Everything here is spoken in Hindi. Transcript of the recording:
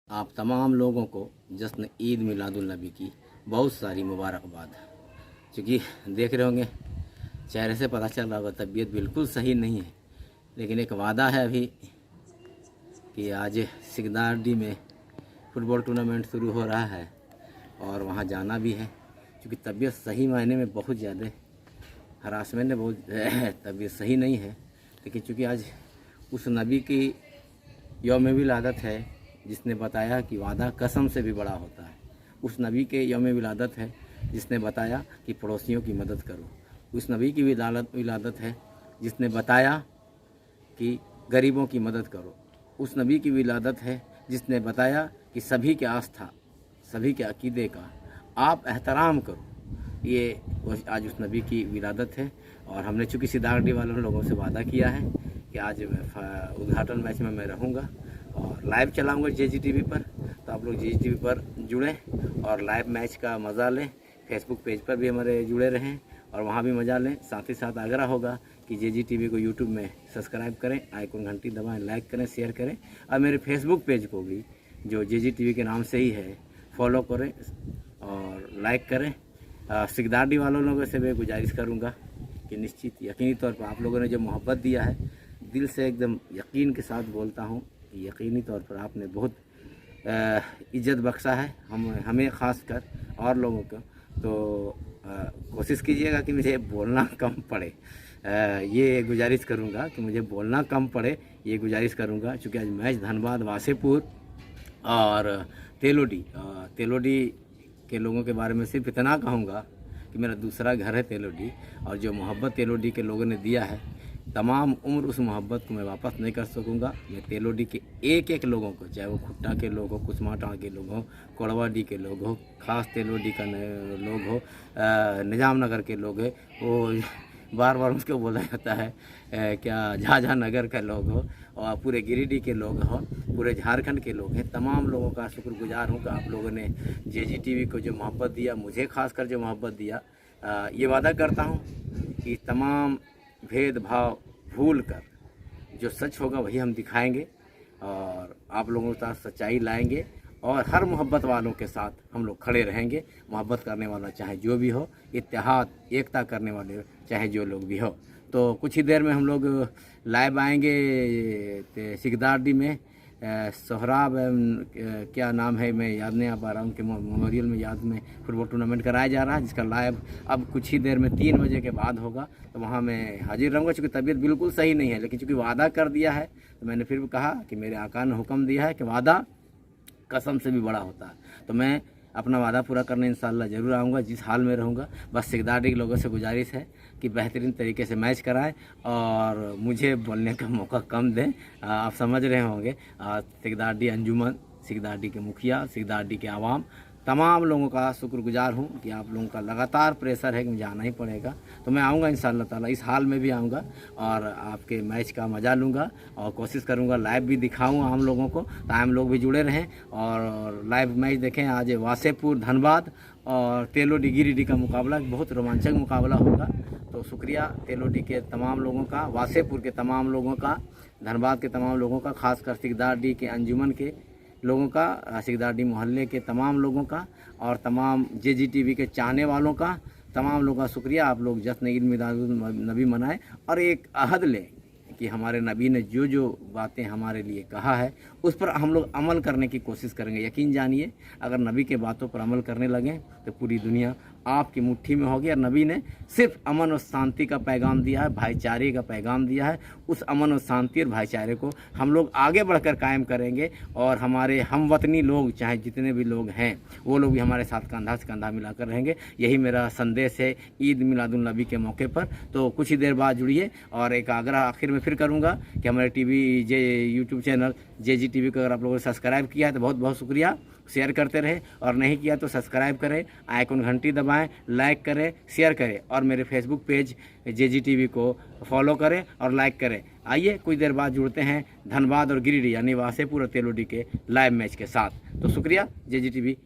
आप तमाम लोगों को जश्न ईद मिलादुल नबी की बहुत सारी मुबारकबाद। क्योंकि देख रहे होंगे, चेहरे से पता चल रहा होगा तबीयत बिल्कुल सही नहीं है, लेकिन एक वादा है अभी कि आज सिकदारडी में फुटबॉल टूर्नामेंट शुरू हो रहा है और वहाँ जाना भी है। क्योंकि तबीयत सही मायने में बहुत ज़्यादा हरासमेंट है, बहुत तबीयत सही नहीं है। लेकिन चूँकि आज उस नबी की यौम विलादत है जिसने बताया कि वादा कसम से भी बड़ा होता है। उस नबी के यौम विलादत है जिसने बताया कि पड़ोसियों की मदद करो। उस नबी की विलादत है जिसने बताया कि गरीबों की मदद करो। उस नबी की विलादत है जिसने बताया कि सभी के आस्था, सभी के अकीदे का आप एहतराम करो। ये आज उस नबी की विलादत है। और हमने चूँकि सिकदारडी वालों लोगों से वादा किया है कि आज उद्घाटन मैच में मैं रहूँगा और लाइव चलाऊँगा JGTV पर। तो आप लोग JGTV पर जुड़ें और लाइव मैच का मज़ा लें। फेसबुक पेज पर भी हमारे जुड़े रहें और वहाँ भी मज़ा लें। साथ ही साथ आग्रह होगा कि JGTV को यूट्यूब में सब्सक्राइब करें, आइकन घंटी दबाएं, लाइक करें, शेयर करें। और मेरे फेसबुक पेज को भी जो JGTV के नाम से ही है फॉलो करें और लाइक करें। सिकदारडी वालों लोगों से मैं गुजारिश करूँगा कि निश्चित यकीनी तौर पर आप लोगों ने जो मोहब्बत दिया है, दिल से एकदम यकीन के साथ बोलता हूँ कि यकीनी तौर पर आपने बहुत इज्जत बख्शा है हमें ख़ास कर और लोगों को। तो कोशिश कीजिएगा कि मुझे बोलना कम पड़े, ये गुजारिश करूँगा कि मुझे बोलना कम पड़े, ये गुजारिश करूँगा। चूँकि आज मैच धनबाद, वासेपुर और तेलोडी के लोगों के बारे में सिर्फ इतना कहूँगा कि मेरा दूसरा घर है तेलोडी, और जो मोहब्बत तेलोडी के लोगों ने दिया है, तमाम उम्र उस मोहब्बत को मैं वापस नहीं कर सकूँगा। मैं तेलोडी के एक एक लोगों को, चाहे वो खुट्टा के लोग हो, कुसमाटा के लोग हो, कोड़वाडी के लोग हो, ख़ास तेलोडी का लोग हो, निजाम नगर के लोग हैं, वो बार बार उसको बोला जाता है क्या झाझा नगर का लोग हो, और पूरे गिरिडीह के लोग हो, पूरे झारखंड के लोग हैं। तमाम लोगों का शुक्रगुजार हूँ कि आप लोगों ने JGTV को जो मोहब्बत दिया, मुझे खासकर जो मोहब्बत दिया। ये वादा करता हूँ कि तमाम भेदभाव भूल कर जो सच होगा वही हम दिखाएंगे और आप लोगों के साथ सच्चाई लाएंगे और हर मोहब्बत वालों के साथ हम लोग खड़े रहेंगे। मोहब्बत करने वाला चाहे जो भी हो, इत्तेहाद एकता करने वाले चाहे जो लोग भी हो। तो कुछ ही देर में हम लोग लाइव आएंगे सिकदारडी में। सोहराब क्या नाम है, मैं याद नहीं आ पा रहा हूँ, उनके मेमोरियल में याद में फुटबॉल टूर्नामेंट कराया जा रहा है, जिसका लाइव अब कुछ ही देर में 3 बजे के बाद होगा। तो वहाँ मैं हाजिर रहूँगा। चूँकि तबीयत बिल्कुल सही नहीं है, लेकिन चूँकि वादा कर दिया है तो मैंने फिर भी कहा कि मेरे आका ने हुक्म दिया है कि वादा कसम से भी बड़ा होता है। तो मैं अपना वादा पूरा करने इंशाअल्लाह ज़रूर आऊँगा, जिस हाल में रहूँगा। बस सिकदारडी के लोगों से गुजारिश है कि बेहतरीन तरीके से मैच कराएं और मुझे बोलने का मौका कम दें। आप समझ रहे होंगे, सिकदारडी अंजुमन, सिकदारडी के मुखिया, सिकदारडी के आवाम, तमाम लोगों का शुक्रगुजार हूँ कि आप लोगों का लगातार प्रेशर है कि मुझे आना ही पड़ेगा। तो मैं आऊँगा इंशाअल्लाह ताला, इस हाल में भी आऊँगा और आपके मैच का मज़ा लूँगा और कोशिश करूँगा लाइव भी दिखाऊँ आम लोगों को, तो आम लोग भी जुड़े रहें और लाइव मैच देखें। आज वासेपुर, धनबाद और तेलोडी गिरिडीह का मुकाबला बहुत रोमांचक मुकाबला होगा। तो शुक्रिया तेलोडी के तमाम लोगों का, वासेपुर के तमाम लोगों का, धनबाद के तमाम लोगों का, खासकर सिकदारडी के अंजुमन के लोगों का, सिकदारडी मोहल्ले के तमाम लोगों का और तमाम JGTV के चाहने वालों का, तमाम लोगों का शुक्रिया। आप लोग जश्न ईद मिलादुल नबी मनाएं और एक अहद लें कि हमारे नबी ने जो जो बातें हमारे लिए कहा है उस पर हम लोग अमल करने की कोशिश करेंगे। यकीन जानिए, अगर नबी के बातों पर अमल करने लगें तो पूरी दुनिया आपकी मुट्ठी में होगी। और नबी ने सिर्फ अमन और शांति का पैगाम दिया है, भाईचारे का पैगाम दिया है। उस अमन और शांति और भाईचारे को हम लोग आगे बढ़कर कायम करेंगे और हमारे हमवतनी लोग, चाहे जितने भी लोग हैं, वो लोग भी हमारे साथ कंधा से कंधा मिलाकर रहेंगे। यही मेरा संदेश है ईद मिलादुल नबी के मौके पर। तो कुछ ही देर बाद जुड़िए और एक आग्रह आखिर में फिर करूँगा कि हमारे यूट्यूब चैनल JGTV को अगर आप लोगों ने सब्सक्राइब किया है तो बहुत बहुत शुक्रिया। शेयर करते रहे और नहीं किया तो सब्सक्राइब करें, आइकन घंटी दबाएं, लाइक करें, शेयर करें और मेरे फेसबुक पेज JGTV को फॉलो करें और लाइक करें। आइए कुछ देर बाद जुड़ते हैं धनबाद और गिरिडीह यानी वासेपुर और तेलोडी के लाइव मैच के साथ। तो शुक्रिया, JGTV